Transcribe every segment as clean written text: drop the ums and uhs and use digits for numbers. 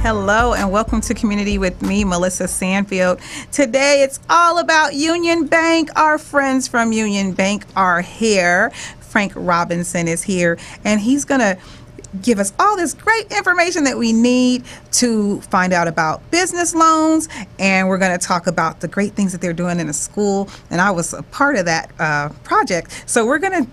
Hello and welcome to Community with me, Melissa Sandfield. Today it's all about Union Bank. Our friends from Union Bank are here. Frank Robinson is here and he's going to give us all this great information that we need to find out about business loans, and we're going to talk about the great things that they're doing in the school, and I was a part of that project. So we're going to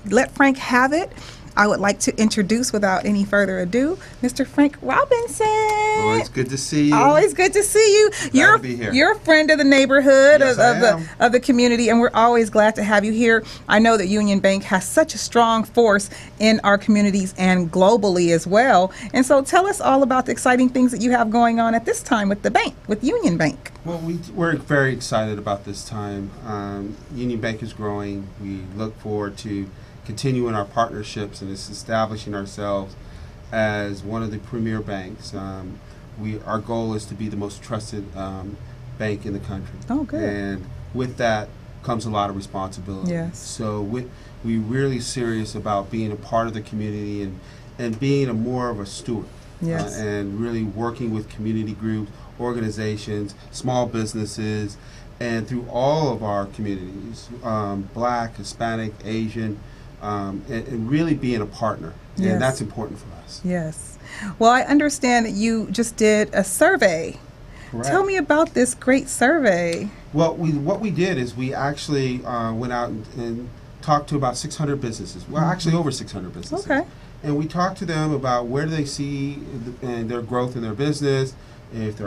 let Frank have it. I would like to introduce, without any further ado, Mr. Frank Robinson. Always good to see you. Always good to see you. Glad to be here. You're a friend of the neighborhood, Yes, of the community, and we're always glad to have you here. I know that Union Bank has such a strong force in our communities and globally as well. And so tell us all about the exciting things that you have going on at this time with the bank, with Union Bank. Well, we're very excited about this time. Union Bank is growing. We look forward to continuing our partnerships and establishing ourselves as one of the premier banks. Our goal is to be the most trusted bank in the country. Oh, good. And with that comes a lot of responsibility. Yes. So we're really serious about being a part of the community and being more of a steward. Yes. And really working with community groups, organizations, small businesses, and through all of our communities, Black, Hispanic, Asian, and really being a partner. Yes. And that's important for us. Yes. Well, I understand that you just did a survey. Correct. Tell me about this great survey. Well, what we did is we actually went out and talked to about 600 businesses. Well, actually over 600 businesses. Okay. And we talked to them about where do they see their growth in their business, if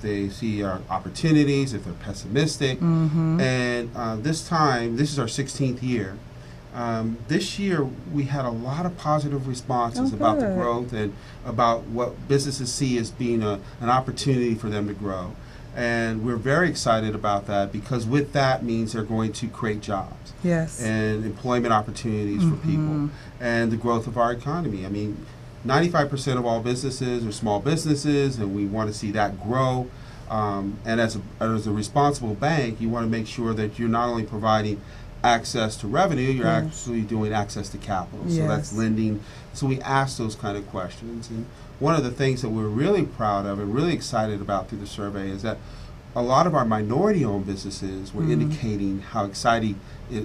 they see opportunities, if they're pessimistic. Mm-hmm. And this is our 16th year. This year we had a lot of positive responses about the growth and about what businesses see as being an opportunity for them to grow. And we're very excited about that because with that means they're going to create jobs. Yes. And employment opportunities for people and the growth of our economy. I mean, 95% of all businesses are small businesses, and we want to see that grow. And as a responsible bank, you want to make sure that you're not only providing access to revenue, you're actually doing access to capital. So that's lending. So we ask those kind of questions. And one of the things that we're really proud of and really excited about through the survey is that a lot of our minority-owned businesses were indicating how exciting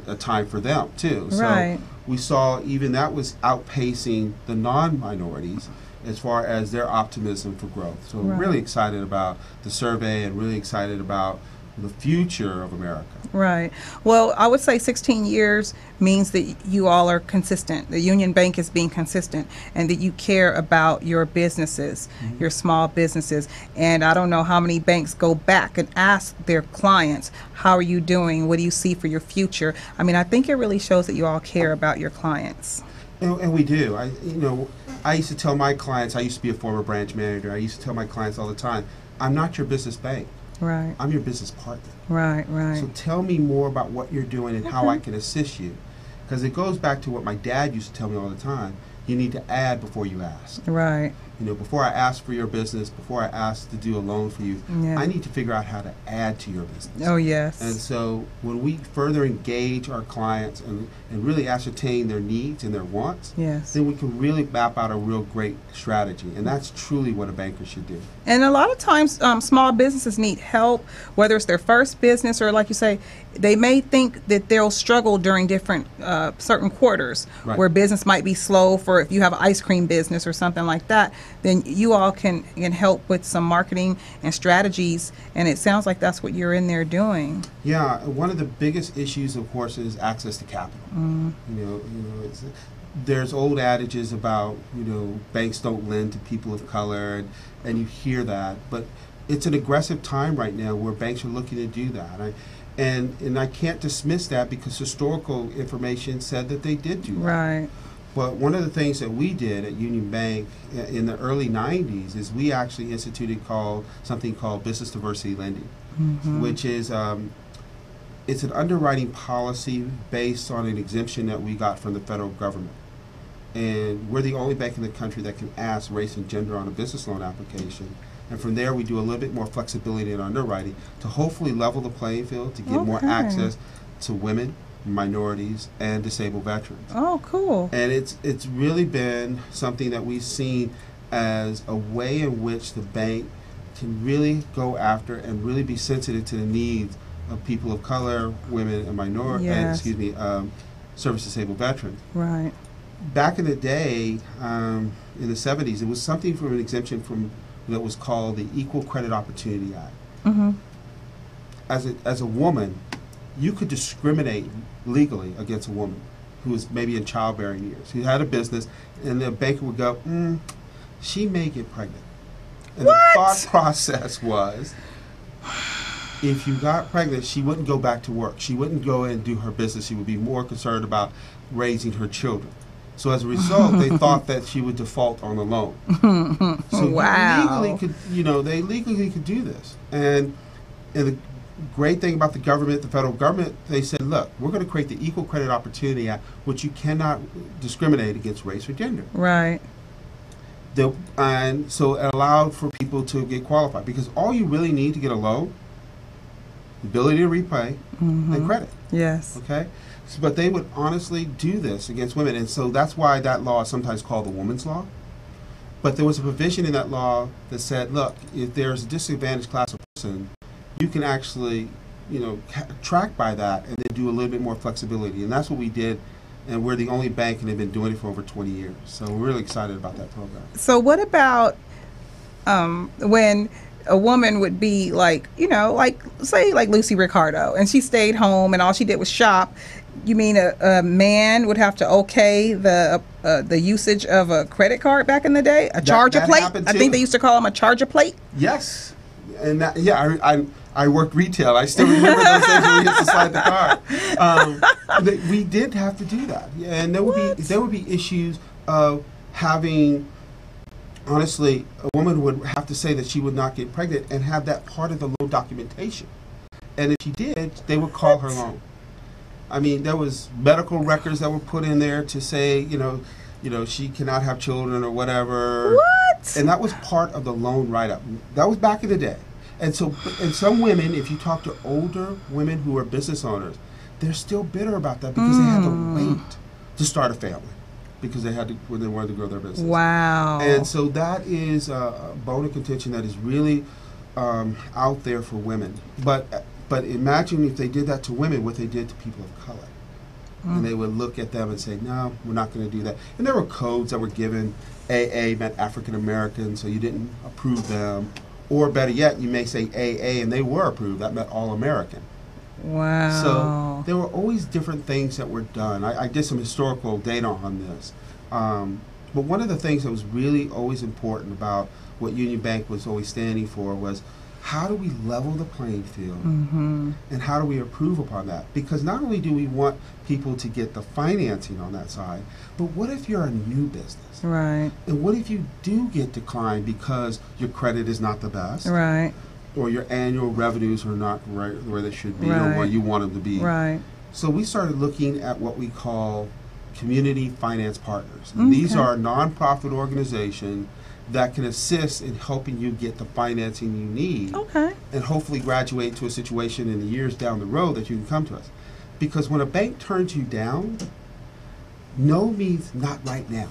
a time for them too. So we saw even that was outpacing the non-minorities as far as their optimism for growth. So we're really excited about the survey and really excited about the future of America. Right. Well, I would say 16 years means that you all are consistent. The Union Bank is being consistent and that you care about your businesses, your small businesses. And I don't know how many banks go back and ask their clients, how are you doing? What do you see for your future? I mean, I think it really shows that you all care about your clients. And we do. I used to tell my clients, I used to be a former branch manager, I used to tell my clients all the time, I'm not your business bank. Right. I'm your business partner. Right. So tell me more about what you're doing and how I can assist you. Because it goes back to what my dad used to tell me all the time. You need to add before you ask. Right. Before I ask for your business, before I ask to do a loan for you, I need to figure out how to add to your business. Oh, yes. And so when we further engage our clients and really ascertain their needs and their wants, then we can really map out a real great strategy. And that's truly what a banker should do. And a lot of times small businesses need help, whether it's their first business or, like you say, they may think that they'll struggle during different certain quarters where business might be slow for if you have an ice cream business or something like that. Then you all can help with some marketing and strategies, and it sounds like that's what you're in there doing. Yeah, one of the biggest issues, of course, is access to capital. There's old adages about banks don't lend to people of color, and you hear that, but it's an aggressive time right now where banks are looking to do that. And I can't dismiss that because historical information said that they did do that. Right. But one of the things that we did at Union Bank in the early 90s is we actually instituted something called business diversity lending, which is it's an underwriting policy based on an exemption that we got from the federal government. And we're the only bank in the country that can ask race and gender on a business loan application. And from there, we do a little bit more flexibility in underwriting to hopefully level the playing field to get more access to women, minorities, and disabled veterans. Oh, cool. And it's really been something that we've seen as a way in which the bank can really go after and really be sensitive to the needs of people of color, women, and Yes. service disabled veterans. Right. Back in the day, in the 70s, it was something from an exemption from that was called the Equal Credit Opportunity Act. Mm-hmm. As a woman, you could discriminate legally against a woman who was maybe in childbearing years, who had a business, and the banker would go, she may get pregnant. And What? the thought process was, if you got pregnant, she wouldn't go back to work. She wouldn't go and do her business. She would be more concerned about raising her children. So as a result, they thought that she would default on the loan. So Wow. they legally could do this. And the great thing about the government, the federal government, they said, look, we're going to create the Equal Credit Opportunity Act, which you cannot discriminate against race or gender. Right. And so it allowed for people to get qualified, because all you really need to get a loan, the ability to repay, and credit. Yes. Okay? But they would honestly do this against women, and so that's why that law is sometimes called the woman's law. But there was a provision in that law that said, look, if there's a disadvantaged class of person, you can actually, track by that and then do a little bit more flexibility. And that's what we did, and we're the only bank, and they've been doing it for over 20 years. So we're really excited about that program. So what about when a woman would be like, say like Lucy Ricardo, and she stayed home and all she did was shop? You mean a man would have to okay the usage of a credit card back in the day? A charger that plate? happened I think too. they used to call them a charger plate. Yes. And I worked retail. I still remember those days when we used to slide the card. We did have to do that. Yeah, and there would be issues of having, honestly, a woman would have to say that she would not get pregnant and have that part of the loan documentation. And if she did, they would call her loan. I mean, there was medical records that were put in there to say, she cannot have children or whatever. What? And that was part of the loan write-up. That was back in the day. And some women, if you talk to older women who are business owners, they're still bitter about that because they had to wait to start a family because when they wanted to grow their business. Wow. And so that is a bone of contention that is really out there for women. But imagine if they did that to women, what they did to people of color. And they would look at them and say, no, we're not going to do that. And there were codes that were given. AA meant African American, so you didn't approve them. Or better yet, you may say AA and they were approved. That meant All American. Wow. So there were always different things that were done. I did some historical data on this. But one of the things that was really always important about what Union Bank was always standing for was, how do we level the playing field, and how do we improve upon that? Because not only do we want people to get the financing on that side, but what if you're a new business? Right. And what if you do get declined because your credit is not the best? Right. Or your annual revenues are not right where they should be, or Right. where you want them to be. Right. So we started looking at what we call community finance partners. And these Okay. are nonprofit organizations that can assist in helping you get the financing you need, Okay. and hopefully graduate to a situation in the years down the road that you can come to us. Because when a bank turns you down, no means not right now.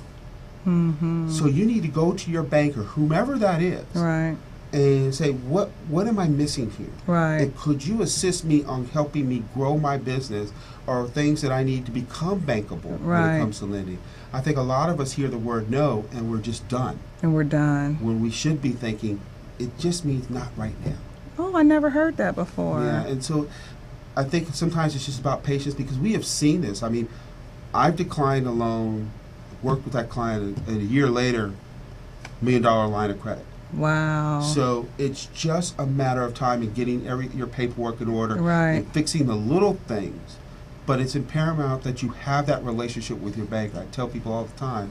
So you need to go to your banker, whomever that is, Right. and say, what am I missing here? Right. And could you assist me on helping me grow my business, or things that I need to become bankable when Right. it comes to lending? I think a lot of us hear the word no and we're just done, And we're done. when we should be thinking it just means not right now. Oh, I never heard that before. Yeah, and so I think sometimes it's just about patience, because we have seen this. I mean, I've declined a loan, worked with that client, and a year later, $1 million line of credit. Wow. So it's just a matter of time and getting your paperwork in order, Right. and fixing the little things. But it's paramount that you have that relationship with your banker. I tell people all the time,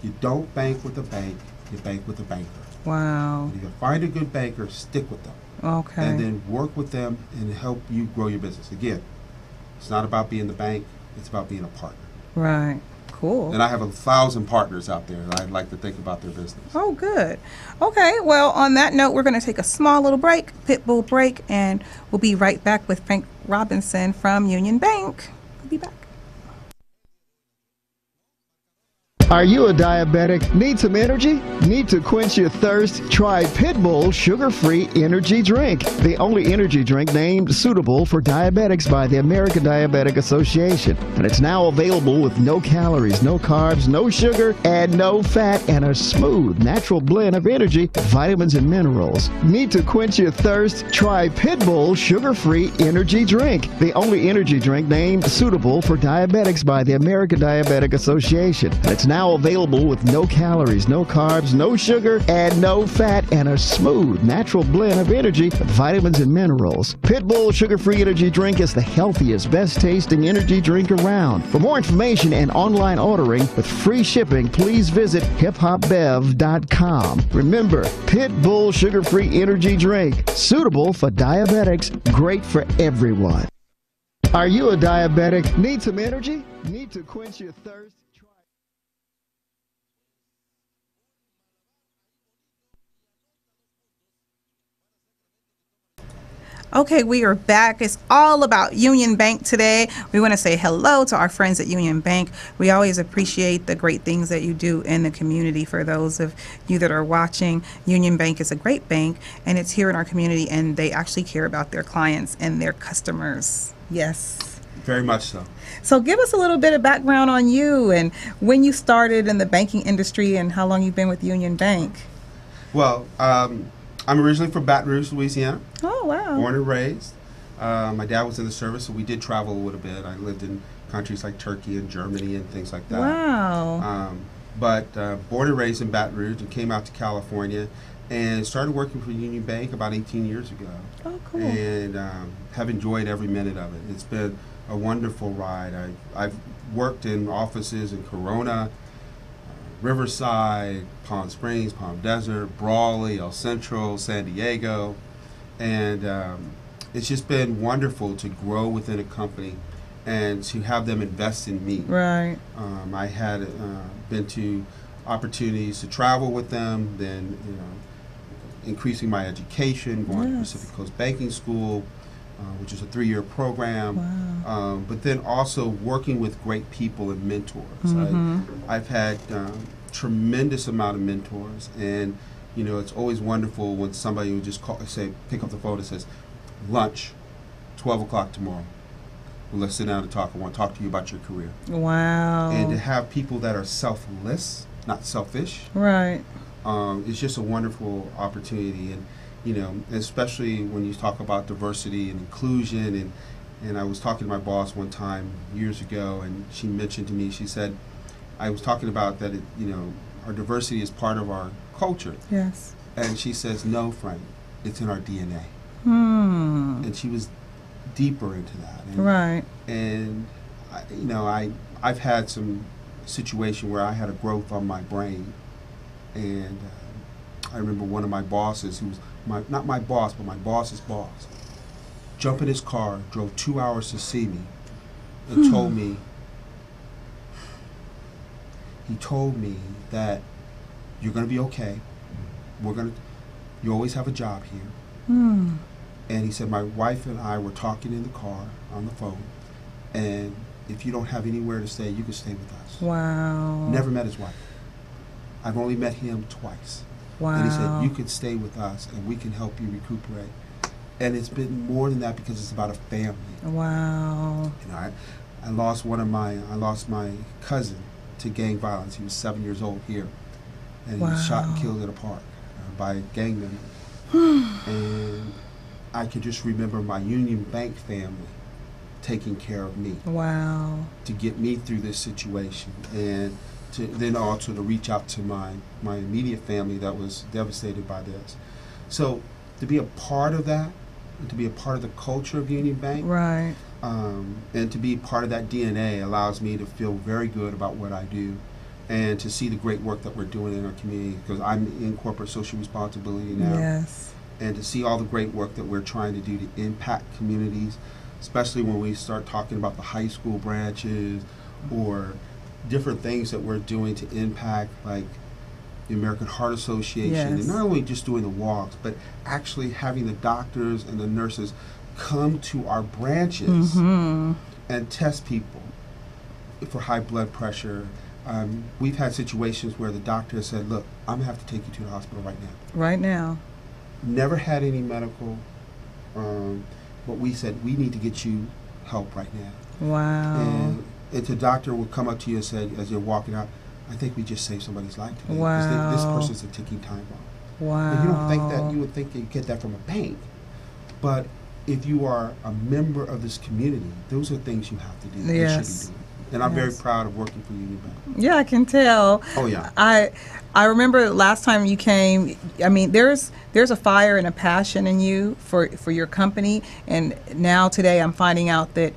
you don't bank with a bank, you bank with a banker. Wow. And if you find a good banker, stick with them. Okay. And then work with them and help you grow your business. Again, it's not about being the bank, it's about being a partner. Right. Cool. And I have 1,000 partners out there that I'd like to think about their business. Oh, good. Okay, well, on that note, we're going to take a small little break, pitbull break, and we'll be right back with Frank Robinson from Union Bank. We'll be back. Are you a diabetic? Need some energy? Need to quench your thirst? Try Pitbull Sugar-Free Energy Drink, the only energy drink named suitable for diabetics by the American Diabetic Association. And it's now available with no calories, no carbs, no sugar, and no fat, and a smooth, natural blend of energy, vitamins, and minerals. Need to quench your thirst? Try Pitbull Sugar-Free Energy Drink, the only energy drink named suitable for diabetics by the American Diabetic Association. And it's now available with no calories, no carbs, no sugar, and no fat, and a smooth, natural blend of energy, vitamins, and minerals. Pitbull Sugar-Free Energy Drink is the healthiest, best-tasting energy drink around. For more information and online ordering with free shipping, please visit hiphopbev.com. Remember, Pitbull Sugar-Free Energy Drink, suitable for diabetics, great for everyone. Are you a diabetic? Need some energy? Need to quench your thirst? Okay, we are back. It's all about Union Bank today. We want to say hello to our friends at Union Bank. We always appreciate the great things that you do in the community. For those of you that are watching, Union Bank is a great bank, and it's here in our community, and they actually care about their clients and their customers. Yes. Very much so. So give us a little bit of background on you and when you started in the banking industry and how long you've been with Union Bank. Well, I'm originally from Baton Rouge, Louisiana. Oh, wow. Born and raised. My dad was in the service, so we did travel a little bit. I lived in countries like Turkey and Germany and things like that. Wow. But born and raised in Baton Rouge, and came out to California and started working for Union Bank about 18 years ago. Oh, cool. And have enjoyed every minute of it. It's been a wonderful ride. I've worked in offices in Corona, Riverside, Palm Springs, Palm Desert, Brawley, El Centro, San Diego, and it's just been wonderful to grow within a company and to have them invest in me. Right. I had been to opportunities to travel with them, then increasing my education, going to Pacific Coast Banking School, which is a 3-year program. Wow. But then also working with great people and mentors. I've had tremendous amount of mentors, and it's always wonderful when somebody would just pick up the phone and says, lunch, 12 o'clock tomorrow. Well, let's sit down and talk. I want to talk to you about your career. Wow. And to have people that are selfless, not selfish. Right. It's just a wonderful opportunity, and especially when you talk about diversity and inclusion, and I was talking to my boss one time years ago, and she mentioned to me, she said, I was talking about that, our diversity is part of our culture. Yes. And she says, no, Frank, it's in our DNA. And she was deeper into that. And, right. And, I've had some situation where I had a growth on my brain, and I remember one of my bosses, who was not my boss, but my boss's boss, jumped in his car, drove 2 hours to see me, and told me, that you're going to be okay. You always have a job here. And he said, my wife and I were talking in the car on the phone, and if you don't have anywhere to stay, you can stay with us. Wow. Never met his wife. I've only met him twice. Wow. And he said, you can stay with us and we can help you recuperate. And it's been more than that because it's about a family. Wow. I lost my cousin to gang violence. He was 7 years old here. And he was shot and killed in a park by a gang member. And I could just remember my Union Bank family taking care of me. Wow. To get me through this situation, and then also to reach out to my immediate family that was devastated by this. So to be a part of that, and to be a part of the culture of Union Bank, right, and to be part of that DNA allows me to feel very good about what I do, and to see the great work that we're doing in our community, because I'm in corporate social responsibility now. Yes. And to see all the great work that we're trying to do to impact communities, especially when we start talking about the high school branches or different things that we're doing to impact, like the American Heart Association, yes, and not only just doing the walks, but actually having the doctors and the nurses come to our branches and test people for high blood pressure, We've had situations where the doctor has said, look, I'm going to have to take you to the hospital right now. Right now. Never had any medical, but we said, we need to get you help right now. Wow. And the doctor will come up to you and say, as you're walking out, I think we just saved somebody's life today. Wow. This person's a ticking time bomb. Wow. And you don't think that, you would think you get that from a bank. But if you are a member of this community, those are things you have to do. Yes. You should be doing. And I'm very Yes. proud of working for Union Bank. Yeah, I can tell. Oh, yeah. I remember last time you came. I mean, there's a fire and a passion in you for your company, and now today I'm finding out that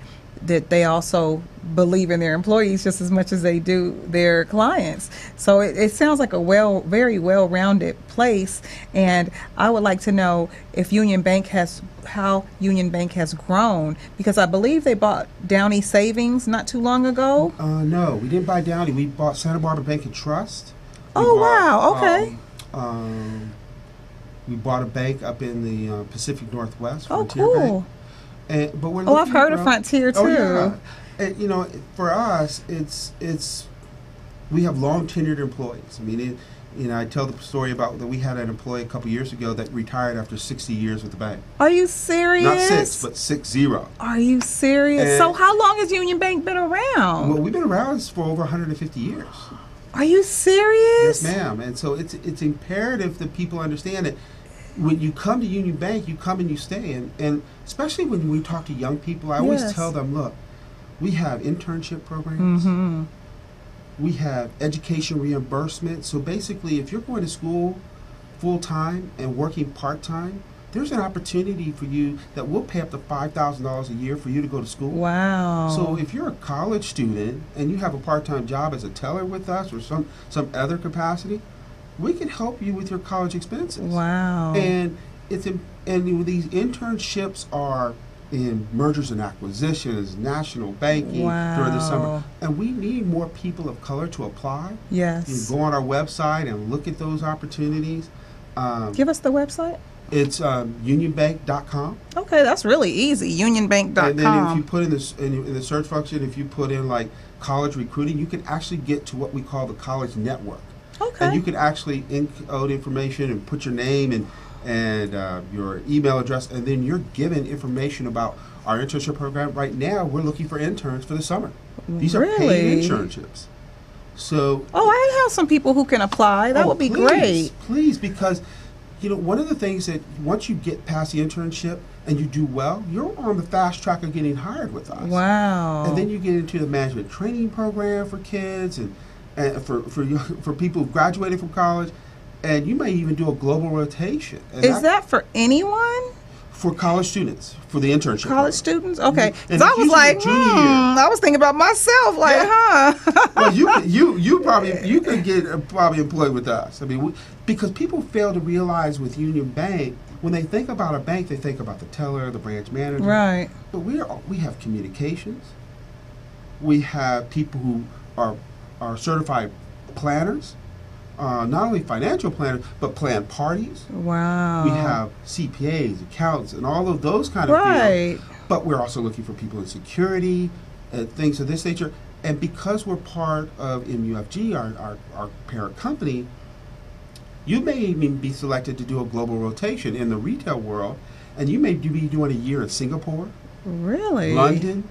they also believe in their employees just as much as they do their clients. So it sounds like a very well-rounded place, and I would like to know if how Union Bank has grown, because I believe they bought Downey Savings not too long ago. No, we didn't buy Downey. We bought Santa Barbara Bank and Trust. Wow, okay. We bought a bank up in the Pacific Northwest. Oh, Frontier cool. Bank. But we're Oh, I've looking heard to of grow. Frontier too. Oh, yeah. And, for us, it's we have long tenured employees. I mean, I tell the story about that we had an employee a couple years ago that retired after 60 years with the bank. Are you serious? Not 6, but 60. Are you serious? And- So how long has Union Bank been around? Well, we've been around for over 150 years. Are you serious? Yes, ma'am. And so it's imperative that people understand that when you come to Union Bank, you come and you stay. And especially when we talk to young people, I always Yes. tell them, look, we have internship programs. Mm-hmm. We have education reimbursement. So basically, if you're going to school full-time and working part-time, there's an opportunity for you that will pay up to $5,000 a year for you to go to school. Wow. So if you're a college student and you have a part-time job as a teller with us or some other capacity, we can help you with your college expenses. Wow. And these internships are in mergers and acquisitions, national banking during the summer. Wow. And we need more people of color to apply. Yes. You go on our website and look at those opportunities. Give us the website. It's unionbank.com. Okay, that's really easy. Unionbank.com. And then if you put in the search function, if you put in like college recruiting, you can actually get to what we call the college network. Okay. And you can actually encode information and put your name and your email address, and then you're given information about our internship program. Right now, we're looking for interns for the summer. These are paid Really? internships. So, I have some people who can apply. That would be please, great. Please, because one of the things that once you get past the internship and you do well, you're on the fast track of getting hired with us. Wow. And then you get into the management training program for kids and for people who graduated from college, and you may even do a global rotation. And Is that for anyone? for college students for the internship? College program. students? Okay. And Because I it's was usually like, a junior year. I was thinking about myself, like, huh? Well, you could get probably employed with us. I mean, because people fail to realize with Union Bank, when they think about a bank, they think about the teller, the branch manager. Right. But we have communications. We have people who are certified planners, not only financial planners, but plan parties. Wow. We have CPAs, accountants, and all of those kind of Right. fields. But we're also looking for people in security, things of this nature. And because we're part of MUFG, our parent company, you may even be selected to do a global rotation in the retail world, and you may be doing a year in Singapore, Really? London,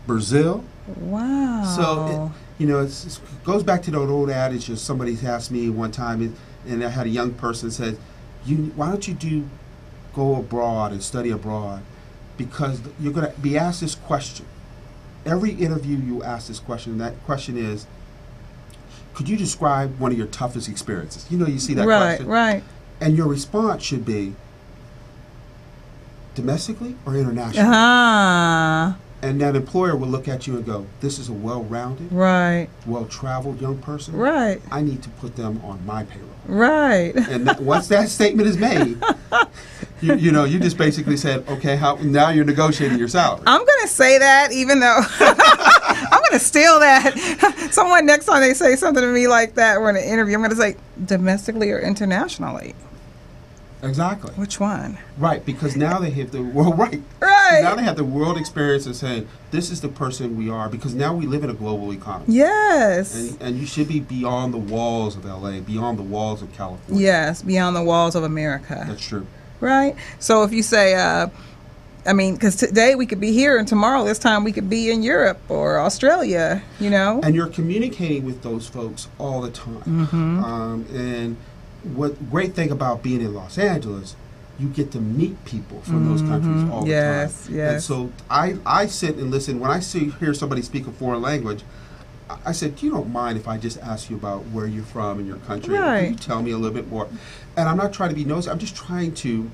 Brazil. Wow. So, it goes back to the old adage. Somebody asked me one time, and I had a young person said, why don't you go abroad and study abroad? Because you're going to be asked this question. Every interview you ask this question, and that question is, could you describe one of your toughest experiences? You see that question. Right. And your response should be, domestically or internationally? Ah. And that employer will look at you and go, this is a well-rounded, Right. well-traveled young person. Right. I need to put them on my payroll. Right. And once that statement is made, you just basically said, okay, now you're negotiating your salary. I'm going to say that, even though I'm going to steal that. Someone next time they say something to me like that or in an interview, I'm going to say domestically or internationally. Exactly. Which one? Right, because now they have the world, right. Right. Now they have the world experience of saying, this is the person we are, because now we live in a global economy. Yes. And you should be beyond the walls of LA, beyond the walls of California. Yes, beyond the walls of America. That's true. Right? So if you say, because today we could be here and tomorrow this time we could be in Europe or Australia, And you're communicating with those folks all the time. And what great thing about being in Los Angeles, you get to meet people from those countries all the time. Yes. And so I sit and listen. When I hear somebody speak a foreign language, I said, you don't mind if I just ask you about where you're from in your country? Right. Can you tell me a little bit more? And I'm not trying to be nosy. I'm just trying to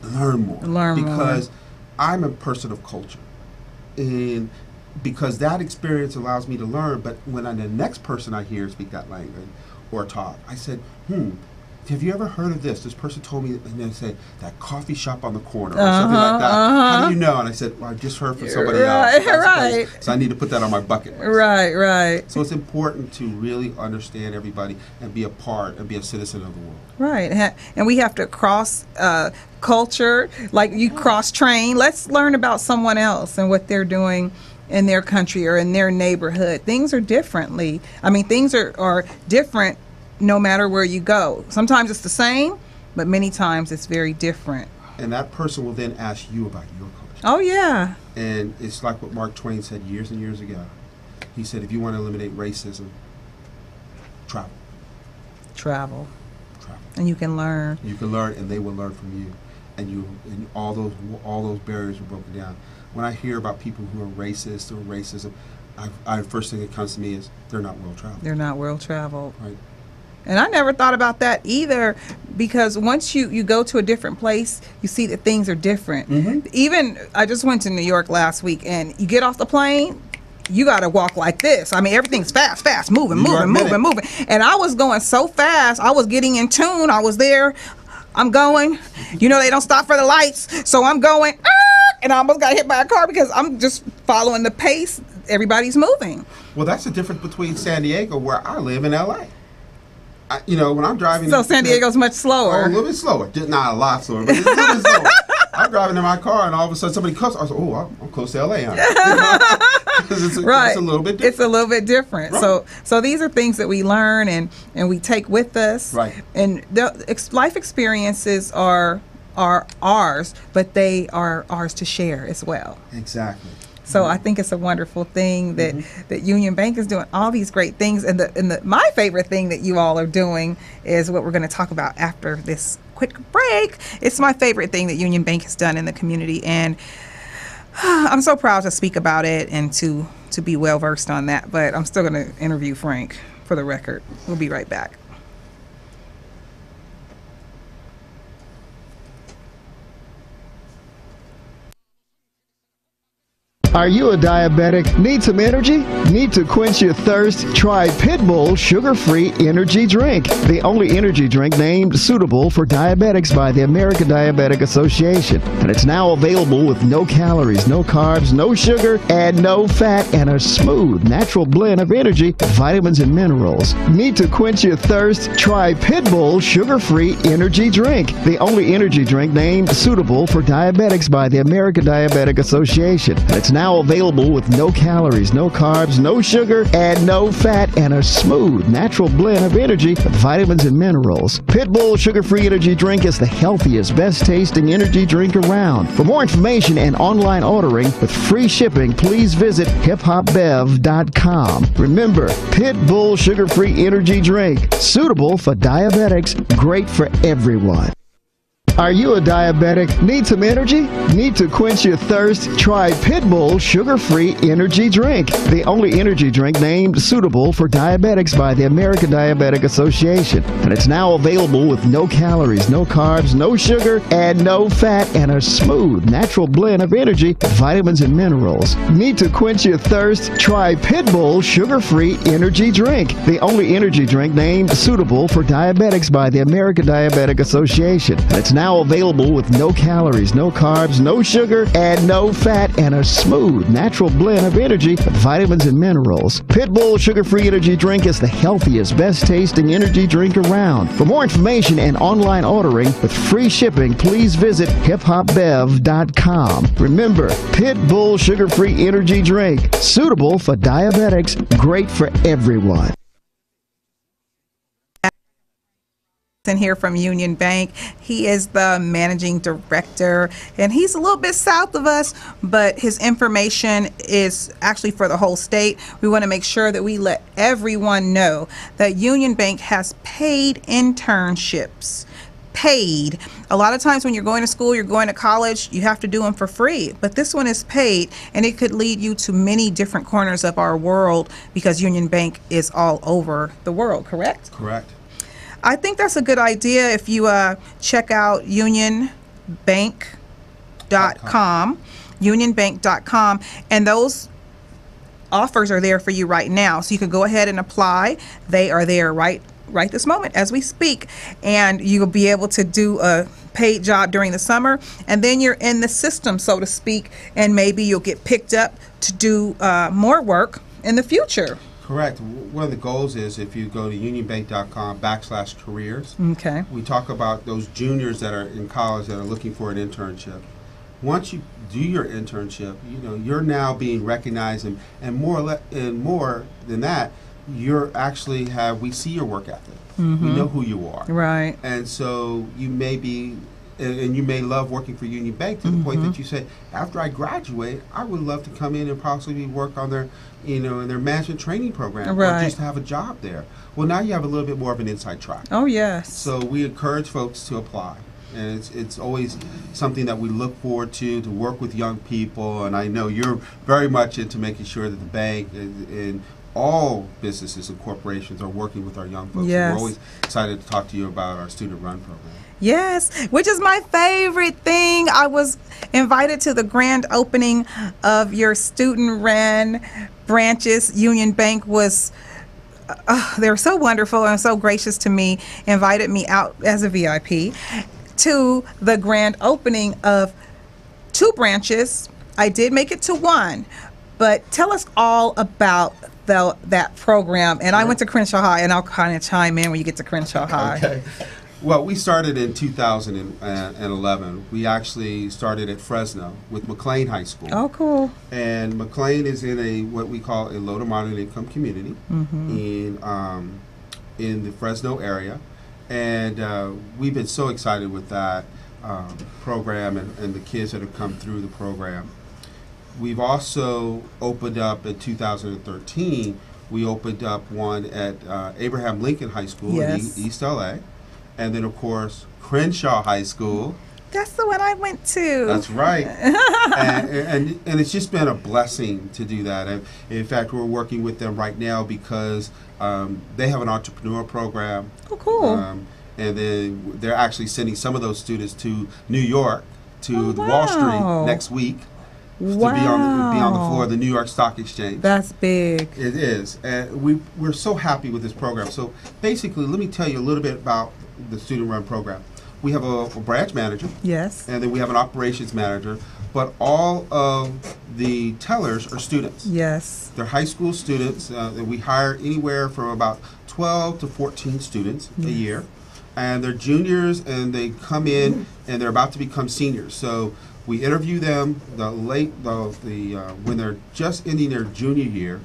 learn more. Because I'm a person of culture. And because that experience allows me to learn. But when the next person I hear speak that language or talk, I said, have you ever heard of this? This person told me, and they said, that coffee shop on the corner or something like that. How do you know? And I said, well, I just heard from somebody else. Right. So I need to put that on my bucket list. Right. So it's important to really understand everybody and be a part and be a citizen of the world. Right. And we have to cross culture, like you cross-train. Let's learn about someone else and what they're doing in their country or in their neighborhood. Things are things are different no matter where you go. Sometimes it's the same, but many times it's very different. And that person will then ask you about your culture. Oh, yeah. And it's like what Mark Twain said years and years ago. He said, if you want to eliminate racism, travel. And you can learn. You can learn, and they will learn from you. And all those barriers are broken down. When I hear about people who are racist or racism, first thing that comes to me is they're not well traveled. They're not well traveled. Right. And I never thought about that either, because once you go to a different place, you see that things are different. Even, I just went to New York last week, and you get off the plane, you got to walk like this. Everything's fast, moving. And I was going so fast, I was getting in tune. I was there, I'm going. They don't stop for the lights, so I'm going, and I almost got hit by a car because I'm just following the pace. Everybody's moving. Well, that's the difference between San Diego, where I live, and LA. When I'm driving... So San Diego's much slower. A little bit slower. Just not a lot slower, but it's a little bit slower. I'm driving in my car, and all of a sudden somebody comes. I was like, I'm close to L.A., huh? It's a little bit different. It's a little bit different. Right. So these are things that we learn and we take with us. Right. And life experiences are ours, but they are ours to share as well. Exactly. So I think it's a wonderful thing that Union Bank is doing all these great things. And my favorite thing that you all are doing is what we're going to talk about after this quick break. It's my favorite thing that Union Bank has done in the community. And I'm so proud to speak about it and to be well versed on that. But I'm still going to interview Frank for the record. We'll be right back. Are you a diabetic? Need some energy? Need to quench your thirst? Try Pitbull Sugar-Free Energy Drink, the only energy drink named suitable for diabetics by the American Diabetic Association. And it's now available with no calories, no carbs, no sugar, and no fat, and a smooth, natural blend of energy, vitamins, and minerals. Need to quench your thirst? Try Pitbull Sugar-Free Energy Drink, the only energy drink named suitable for diabetics by the American Diabetic Association. And it's now available with no calories, no carbs, no sugar, and no fat, and a smooth, natural blend of energy, vitamins, and minerals. Pitbull Sugar-Free Energy Drink is the healthiest, best-tasting energy drink around. For more information and online ordering with free shipping, please visit hiphopbev.com. Remember, Pitbull Sugar-Free Energy Drink, suitable for diabetics, great for everyone. Are you a diabetic? Need some energy? Need to quench your thirst? Try Pitbull Sugar-Free Energy Drink, the only energy drink named suitable for diabetics by the American Diabetic Association. And it's now available with no calories, no carbs, no sugar, and no fat, and a smooth, natural blend of energy, vitamins, and minerals. Need to quench your thirst? Try Pitbull Sugar-Free Energy Drink, the only energy drink named suitable for diabetics by the American Diabetic Association. And it's now now available with no calories, no carbs, no sugar, and no fat, and a smooth, natural blend of energy, vitamins, and minerals. Pitbull Sugar-Free Energy Drink is the healthiest, best-tasting energy drink around. For more information and online ordering with free shipping, please visit hiphopbev.com. Remember, Pitbull Sugar-Free Energy Drink, suitable for diabetics, great for everyone. In here from Union Bank. He is the managing director, and he's a little bit south of us, but his information is actually for the whole state. We want to make sure that we let everyone know that Union Bank has paid internships. Paid. A lot of times when you're going to school, you're going to college, you have to do them for free, but this one is paid, and it could lead you to many different corners of our world because Union Bank is all over the world, correct? Correct. I think that's a good idea if you check out unionbank.com, and those offers are there for you right now. So you can go ahead and apply. They are there right this moment as we speak, and you'll be able to do a paid job during the summer, and then you're in the system, so to speak, and maybe you'll get picked up to do more work in the future. Correct. One of the goals is if you go to unionbank.com/careers, Okay. we talk about those juniors that are in college that are looking for an internship. Once you do your internship, you're now being recognized, and more than that, you're actually we see your work ethic. Mm-hmm. We know who you are. Right. And so you may be, and you may love working for Union Bank to the point that you say, after I graduate, I would love to come in and possibly work on their, in their management training program, Right. or just have a job there. Well, now you have a little bit more of an inside track. Oh, yes. So we encourage folks to apply. And it's always something that we look forward to work with young people. And I know you're very much into making sure that the bank and all businesses and corporations are working with our young folks. Yes. So we're always excited to talk to you about our student run program. Yes, which is my favorite thing. I was invited to the grand opening of your student-run branches. Union Bank was, they were so wonderful and so gracious to me, invited me out as a VIP to the grand opening of 2 branches. I did make it to 1, but tell us all about that program. And I went to Crenshaw High, and I'll kind of chime in when you get to Crenshaw High. Okay. Well, we started in 2011. We actually started at Fresno with McLean High School. Oh, cool. And McLean is in what we call a low to moderate income community in the Fresno area. And we've been so excited with that program and the kids that have come through the program. We've also opened up in 2013, we opened up one at Abraham Lincoln High School in East LA. And then, of course, Crenshaw High School. That's the one I went to. That's right. and it's just been a blessing to do that. And in fact, we're working with them right now because they have an entrepreneur program. Oh, cool. And then they're actually sending some of those students to New York, to the Wall Street next week. To be on the floor of the New York Stock Exchange. That's big. It is. And we're so happy with this program. So basically, let me tell you a little bit about the student run program. We have a branch manager. Yes. And then we have an operations manager. But all of the tellers are students. Yes. They're high school students. And we hire anywhere from about 12 to 14 students a year. And they're juniors, and they come in, and they're about to become seniors. So we interview them when they're just ending their junior year.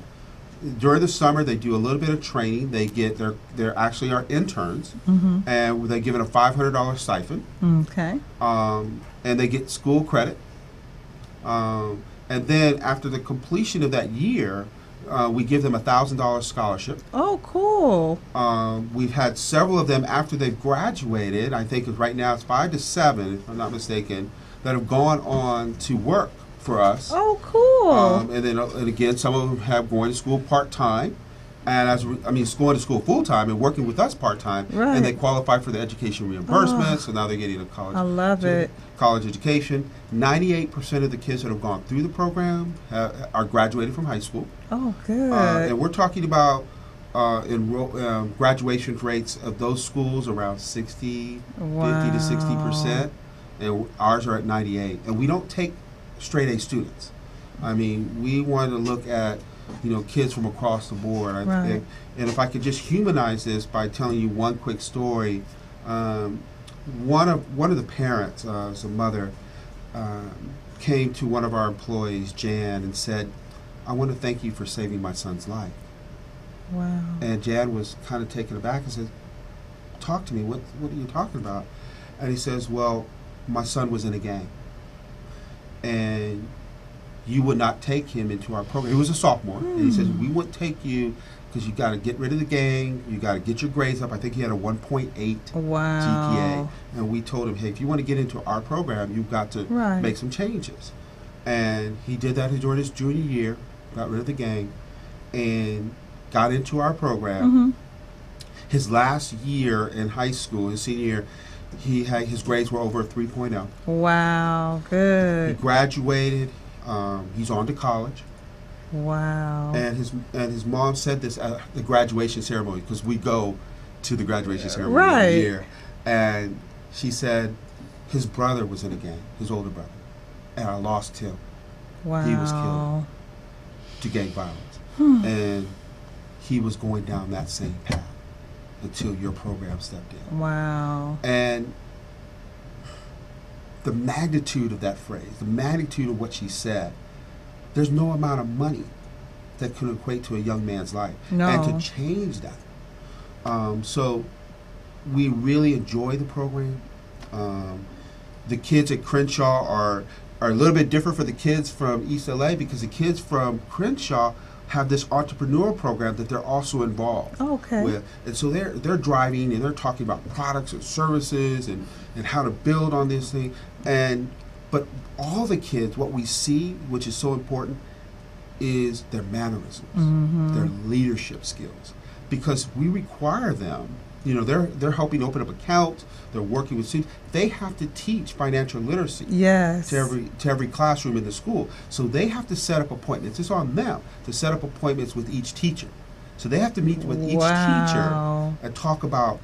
During the summer, they do a little bit of training. They get they're actually our interns, and they're given a $500 stipend. Okay. And they get school credit. And then after the completion of that year, we give them a $1,000 scholarship. Oh, cool. We've had several of them after they've graduated. I think right now it's 5 to 7, if I'm not mistaken, that have gone on to work for us. Oh, cool. And then, and again, some of them have going to school part-time, and going to school full-time and working with us part-time, Right. and they qualify for the education reimbursement, so now they're getting a college. I love it. College education. 98% of the kids that have gone through the program are graduated from high school. Oh, good. And we're talking about graduation rates of those schools around 50 to 60%, and ours are at 98. And we don't take straight A students. I mean, we want to look at, kids from across the board. Right. And if I could just humanize this by telling you one quick story, one of the parents, as a mother, came to one of our employees, Jan, and said, "I want to thank you for saving my son's life." Wow. And Jan was kind of taken aback and said, "Talk to me. What are you talking about?" And he says, "Well, my son was in a gang, and you would not take him into our program." He was a sophomore, and he says, "We wouldn't take you because you got to get rid of the gang. You got to get your grades up." I think he had a 1.8 GPA, and we told him, "Hey, if you want to get into our program, you've got to make some changes." And he did that during his junior year, got rid of the gang, and got into our program. His last year in high school, his senior year, his grades were over 3.0. Wow, good. He graduated. He's on to college. Wow. And his mom said this at the graduation ceremony, because we go to the graduation ceremony every year. And she said his brother was in a gang, his older brother, and I lost him. Wow. He was killed to gang violence. And he was going down that same path until your program stepped in. Wow. And the magnitude of that phrase, the magnitude of what she said, there's no amount of money that could equate to a young man's life. No. And to change that. So we really enjoy the program. The kids at Crenshaw are a little bit different for the kids from East LA, because the kids from Crenshaw have this entrepreneur program that they're also involved with. And so they're driving and they're talking about products and services and how to build on this thing. But all the kids, what we see, which is so important, is their mannerisms, their leadership skills. Because we require them, they're helping open up accounts, they're working with students. They have to teach financial literacy to every classroom in the school. So they have to set up appointments. It's on them to set up appointments with each teacher. So they have to meet with each teacher and talk about,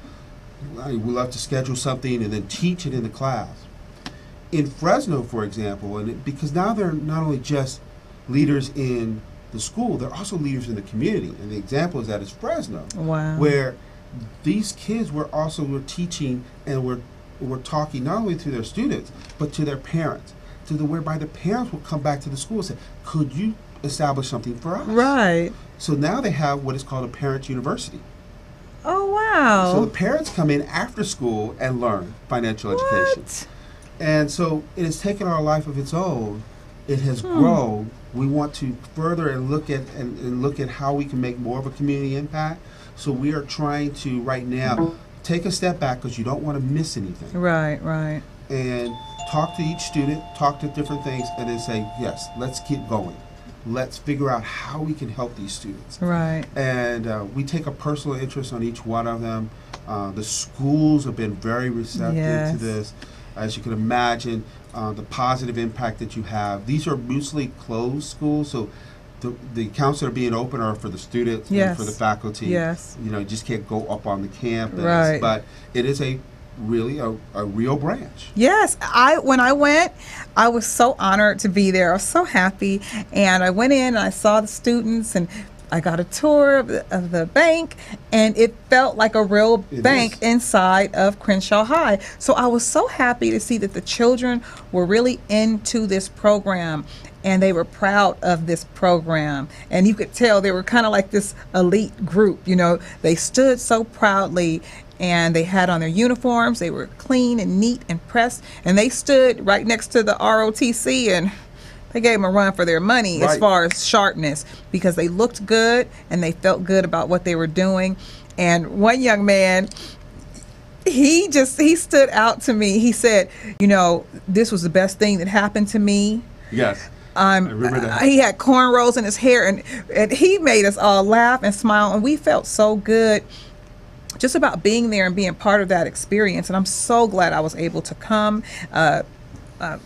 we love to schedule something and then teach it in the class. In Fresno, for example, because now they're not only just leaders in the school, they're also leaders in the community. And the example is that it's Fresno, where these kids we're teaching, and we're talking not only to their students but to their parents, whereby the parents will come back to the school and say, "Could you establish something for us?" Right. So now they have what is called a parent university. Oh, wow. So the parents come in after school and learn financial education. And so it has taken on a life of its own. It has grown. We want to further and look at how we can make more of a community impact. So we are trying to right now take a step back, because you don't want to miss anything. Right. And talk to each student, talk to different things, and then say, yes, let's keep going. Let's figure out how we can help these students. Right. And we take a personal interest on each one of them. The schools have been very receptive to this. As you can imagine, the positive impact that you have. These are mostly closed schools, so the accounts that are being open are for the students and for the faculty. Yes. You just can't go up on the campus. Right. But it is a real branch. Yes. When I went, I was so honored to be there. I was so happy. And I went in and I saw the students, and I got a tour of the bank, and it felt like a real bank inside of Crenshaw High. So I was so happy to see that the children were really into this program, and they were proud of this program. And you could tell they were kind of like this elite group. They stood so proudly, and they had on their uniforms. They were clean and neat and pressed, and they stood right next to the ROTC, and they gave them a run for their money as far as sharpness, because they looked good and they felt good about what they were doing. And one young man, he stood out to me. He said, this was the best thing that happened to me. Yes. I remember that. He had cornrows in his hair, and he made us all laugh and smile, and we felt so good just about being there and being part of that experience. And I'm so glad I was able to come.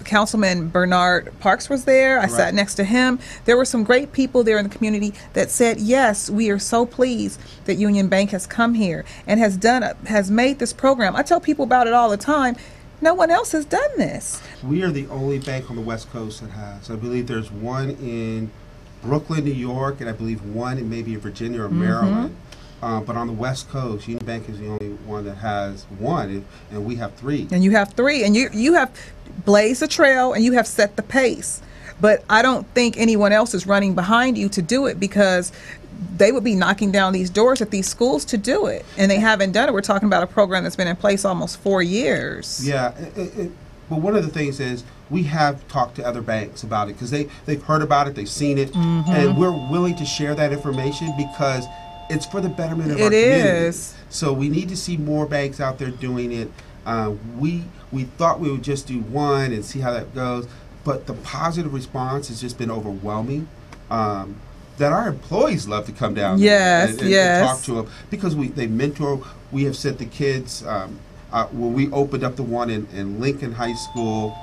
Councilman Bernard Parks was there. I sat next to him. There were some great people there in the community that said, yes, we are so pleased that Union Bank has come here and has made this program. I tell people about it all the time. No one else has done this. We are the only bank on the West Coast that has. I believe there's one in Brooklyn, New York, and I believe one in maybe Virginia or Maryland. But on the West Coast, Union Bank is the only one that has one, and we have three. And you have three, and you have blazed the trail, and you have set the pace. But I don't think anyone else is running behind you to do it, because they would be knocking down these doors at these schools to do it, and they haven't done it. We're talking about a program that's been in place almost 4 years. Yeah, but one of the things is we have talked to other banks about it, because they've heard about it, they've seen it, and we're willing to share that information because it's for the betterment of our community. It is. So we need to see more banks out there doing it. We thought we would just do one and see how that goes, but the positive response has just been overwhelming. That our employees love to come down and talk to them, because they mentor. We have sent the kids, when we opened up the one in Lincoln High School,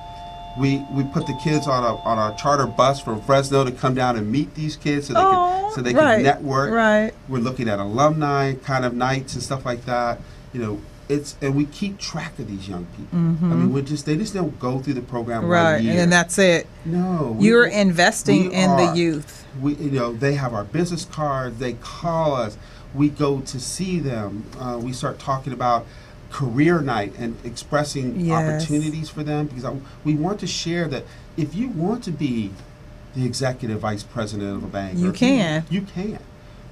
we put the kids on a charter bus from Fresno to come down and meet these kids so they can network. Right. We're looking at alumni kind of nights and stuff like that. And we keep track of these young people. I mean, they just don't go through the program one year. And then that's it. No, you're investing in the youth. They have our business cards. They call us. We go to see them. We start talking about career night and expressing opportunities for them, because we want to share that if you want to be the executive vice president of a bank, you can.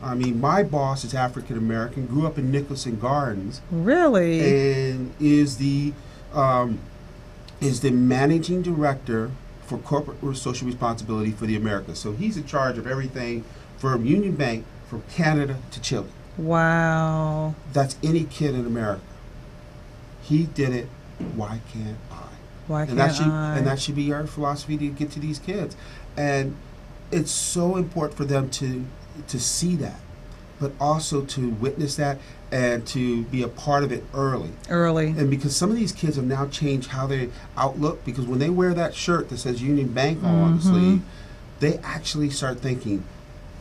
I mean, my boss is African American, grew up in Nicholson Gardens. Really? And is the managing director for corporate social responsibility for the Americas. So he's in charge of everything from Union Bank, from Canada to Chile. Wow. That's any kid in America. He did it. Why can't I? Why can't I? And that should be our philosophy to get to these kids. And it's so important for them to see that, but also to witness that and to be a part of it early. And because some of these kids have now changed how they outlook, because when they wear that shirt that says Union Bank on the sleeve, they actually start thinking,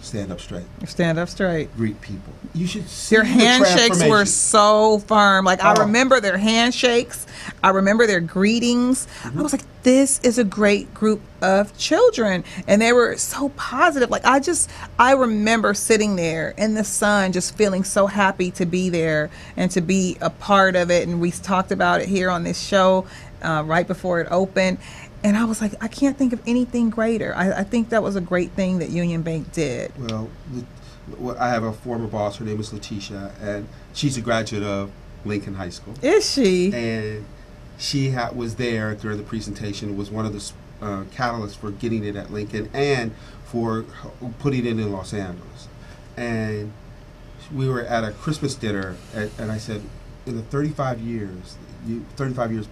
stand up straight. Stand up straight. Greet people. You should see their handshakes were so firm. Like, I remember their handshakes. I remember their greetings. I was like, this is a great group of children. And they were so positive. Like, I remember sitting there in the sun, just feeling so happy to be there and to be a part of it. And we talked about it here on this show right before it opened. And I was like, I can't think of anything greater. I think that was a great thing that Union Bank did. Well, I have a former boss. Her name is Letitia, and she's a graduate of Lincoln High School. Is she? And she was there during the presentation. Was one of the catalysts for getting it at Lincoln and for putting it in Los Angeles. And we were at a Christmas dinner, and I said, in the 35 years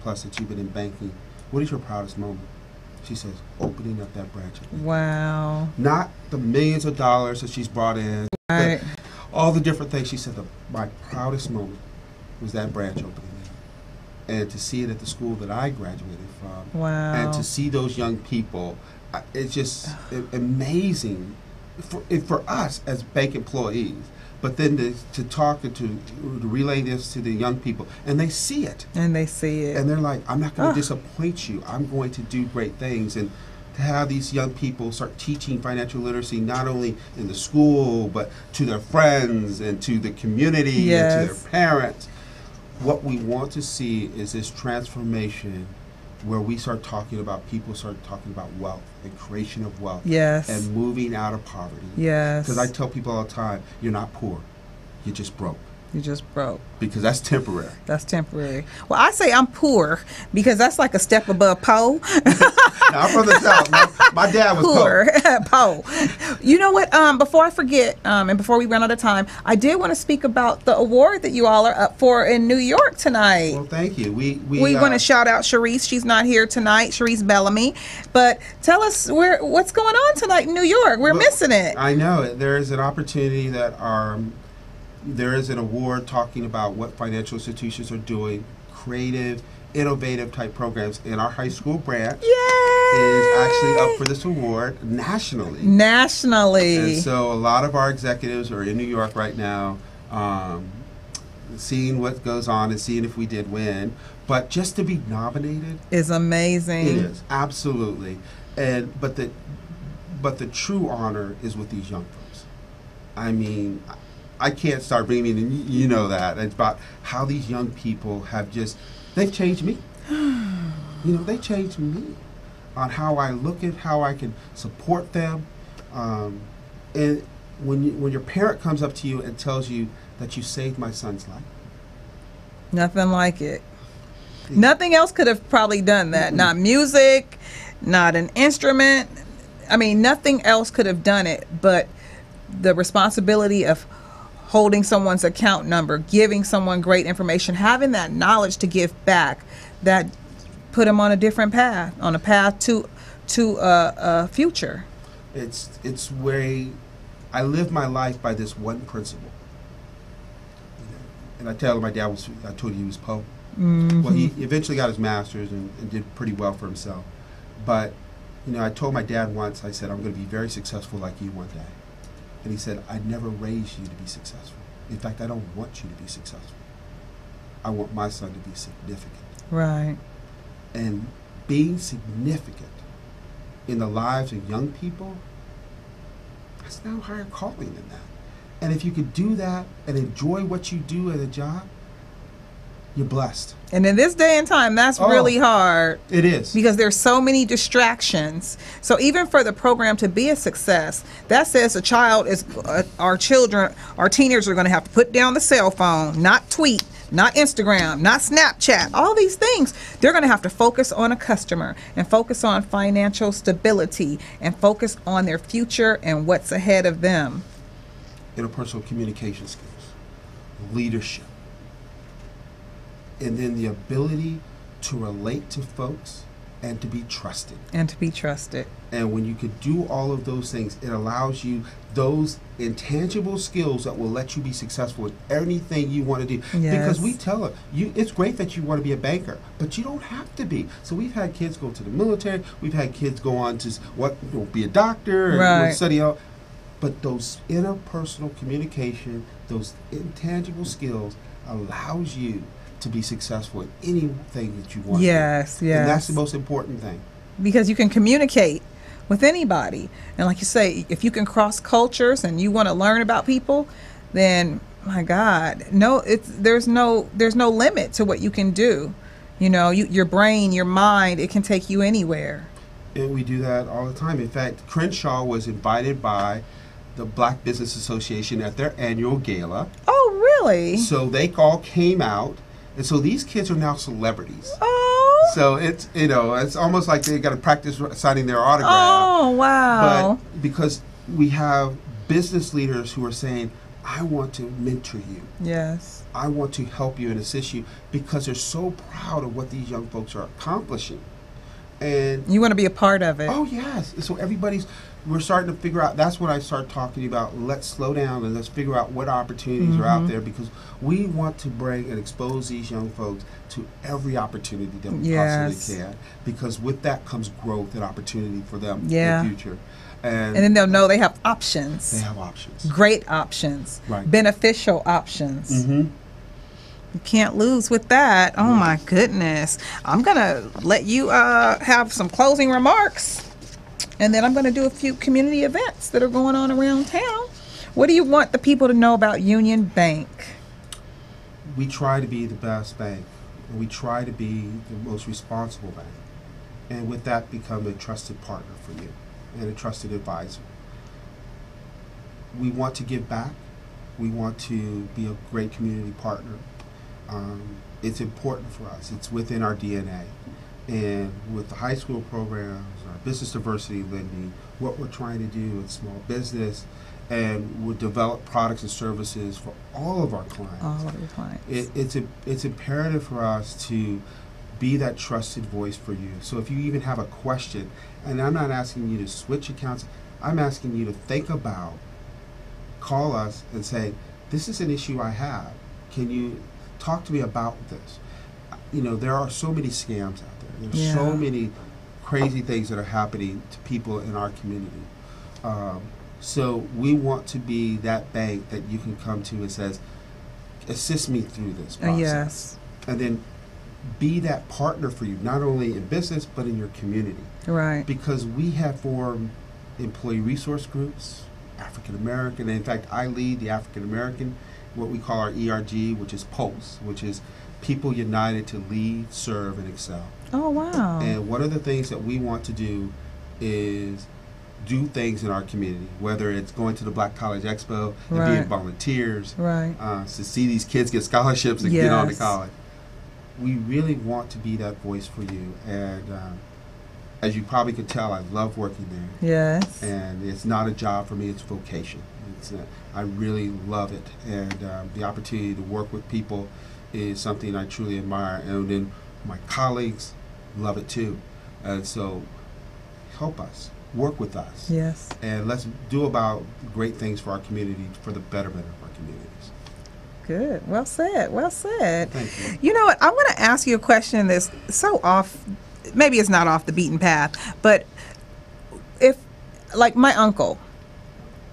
plus that you've been in banking, what is your proudest moment? She says, opening up that branch. Wow. Not the millions of dollars that she's brought in, but all the different things. She said, my proudest moment was that branch opening. And to see it at the school that I graduated from. Wow. And to see those young people, it's just amazing for us as bank employees. But then to talk and to relay this to the young people, and they see it. And they see it. And they're like, I'm not going to disappoint you. I'm going to do great things. And to have these young people start teaching financial literacy, not only in the school, but to their friends and to the community and to their parents. What we want to see is this transformation where we start talking about, people start talking about wealth and creation of wealth. And moving out of poverty. Because I tell people all the time, you're not poor, you're just broke. You just broke. Because that's temporary. That's temporary. Well, I say I'm poor because that's like a step above po. I'm from the South. My dad was poor. Po. You know what? Before I forget, and before we run out of time, I did want to speak about the award that you all are up for in New York tonight. Well, thank you. We want to shout out Sharice. She's not here tonight, Sharice Bellamy. But tell us what's going on tonight in New York. We're missing it. I know. There is an opportunity that there is an award talking about what financial institutions are doing, creative innovative type programs. In our high school branch Yay! is actually up for this award nationally. Nationally. And so a lot of our executives are in New York right now, seeing what goes on and seeing if we did win. But just to be nominated is amazing. It is, absolutely. And but the true honor is with these young folks. I mean, I can't start bringing in, and you know that. It's about how these young people have they've changed me. They changed me on how I look at how I can support them. And when your parent comes up to you and tells you that you saved my son's life. Nothing like it. Nothing else could have probably done that. Not music, not an instrument. I mean, nothing else could have done it, but the responsibility of holding someone's account number, giving someone great information, having that knowledge to give back, that put them on a different path, on a path to a future. It's where I live my life by this one principle. And I told you he was Poe. Mm-hmm. Well, he eventually got his master's and did pretty well for himself. But, I told my dad once, I said, I'm going to be very successful like you one day. And he said, I never raised you to be successful. In fact, I don't want you to be successful. I want my son to be significant. Right. And being significant in the lives of young people, that's no higher calling than that. And if you could do that and enjoy what you do at a job, you're blessed. And in this day and time, that's really hard. It is. Because there's so many distractions. So even for the program to be a success, that says our teenagers are going to have to put down the cell phone, not tweet, not Instagram, not Snapchat, all these things. They're going to have to focus on a customer and focus on financial stability and focus on their future and what's ahead of them. Interpersonal communication skills, leadership, and then the ability to relate to folks and to be trusted. And when you could do all of those things, it allows you those intangible skills that will let you be successful in anything you want to do. Yes. Because we tell them, it's great that you want to be a banker, but you don't have to be. So we've had kids go to the military. We've had kids go on to be a doctor and study out. But those interpersonal communication, those intangible skills allows you to be successful in anything that you want to do. Yes. And that's the most important thing. Because you can communicate with anybody. And like you say, if you can cross cultures and you want to learn about people, then my God, there's no limit to what you can do. Your brain, your mind, it can take you anywhere. And we do that all the time. In fact, Crenshaw was invited by the Black Business Association at their annual gala. Oh, really? So they all came out, and so these kids are now celebrities. Oh. So it's it's almost like they got to practice signing their autograph. Oh, wow. But because we have business leaders who are saying, I want to mentor you. Yes. I want to help you and assist you, because they're so proud of what these young folks are accomplishing. And you want to be a part of it. Oh, yes. So we're starting to figure out, that's when I start talking about, let's slow down and let's figure out what opportunities are out there, because we want to bring and expose these young folks to every opportunity that we possibly can, because with that comes growth and opportunity for them in the future. And then they'll know they have options. They have options. Great options. Right. Beneficial options. Mm-hmm. You can't lose with that. Oh, my goodness. I'm going to let you have some closing remarks. And then I'm going to do a few community events that are going on around town. What do you want the people to know about Union Bank? We try to be the best bank. And we try to be the most responsible bank. And with that, become a trusted partner for you and a trusted advisor. We want to give back. We want to be a great community partner. It's important for us. It's within our DNA. And with the high school programs, our business diversity lending, what we're trying to do with small business, and we'll develop products and services for all of our clients. All of your clients. It's imperative for us to be that trusted voice for you. So if you even have a question, and I'm not asking you to switch accounts, I'm asking you to think about, call us and say, this is an issue I have. Can you talk to me about this? there are so many scams out there. There's so many crazy things that are happening to people in our community. So we want to be that bank that you can come to and says, assist me through this process. Yes. And then be that partner for you, not only in business, but in your community. Right. Because we have formed employee resource groups, African American, and in fact, I lead the African American, what we call our ERG, which is PULSE, which is People United to Lead, Serve, and Excel. Oh, wow. And one of the things that we want to do is do things in our community, whether it's going to the Black College Expo and being volunteers, to see these kids get scholarships and get on to college. We really want to be that voice for you. And as you probably could tell, I love working there. Yes. And it's not a job for me, it's vocation. I really love it. And the opportunity to work with people is something I truly admire. And then my colleagues love it too. And so help us. Work with us. Yes. And let's do about great things for our community, for the betterment of our communities. Good. Well said. Well said. Thank you. You know what? I want to ask you a question that's so off, maybe it's not off the beaten path, but if, like my uncle,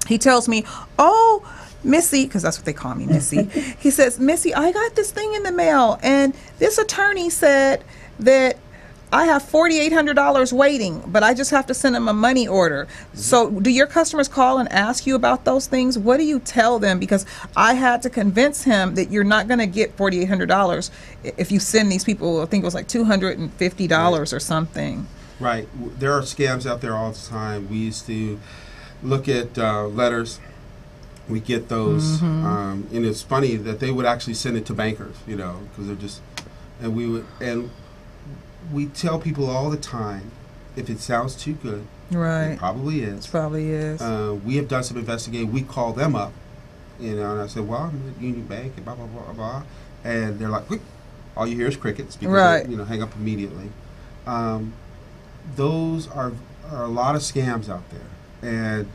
he tells me, oh, Missy, because that's what they call me, Missy. He says, Missy, I got this thing in the mail, and this attorney said that I have $4,800 waiting, but I just have to send them a money order. So do your customers call and ask you about those things? What do you tell them? Because I had to convince him that you're not going to get $4,800 if you send these people, I think it was like $250 or something. Right. There are scams out there all the time. We used to look at letters. We get those. And it's funny that they would actually send it to bankers, because they're just, and we tell people all the time, if it sounds too good, it probably is. It probably is. We have done some investigating. We call them up, and I said, well, I'm at Union Bank, and blah, blah, blah, blah. And they're like, quick, all you hear is crickets, because they, hang up immediately. Those are a lot of scams out there. And,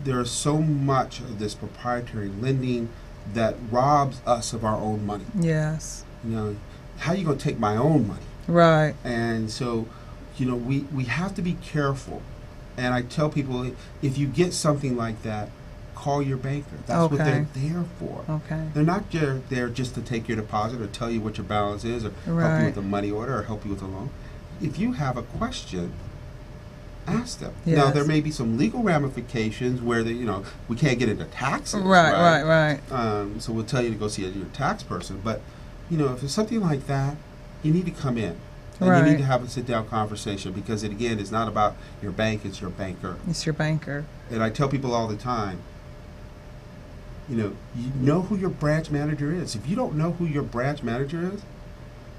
there's so much of this proprietary lending that robs us of our own money. Yes. How are you going to take my own money? Right. And so, we have to be careful. And I tell people, if you get something like that, call your banker. That's what they're there for. Okay. They're not there just to take your deposit or tell you what your balance is or help you with a money order or help you with a loan. If you have a question, ask them. Yes. Now, there may be some legal ramifications where we can't get into taxes. Right. So we'll tell you to go see your tax person. But if it's something like that, you need to come in. And you need to have a sit-down conversation because, again, it's not about your bank, it's your banker. It's your banker. And I tell people all the time, you know who your branch manager is. If you don't know who your branch manager is,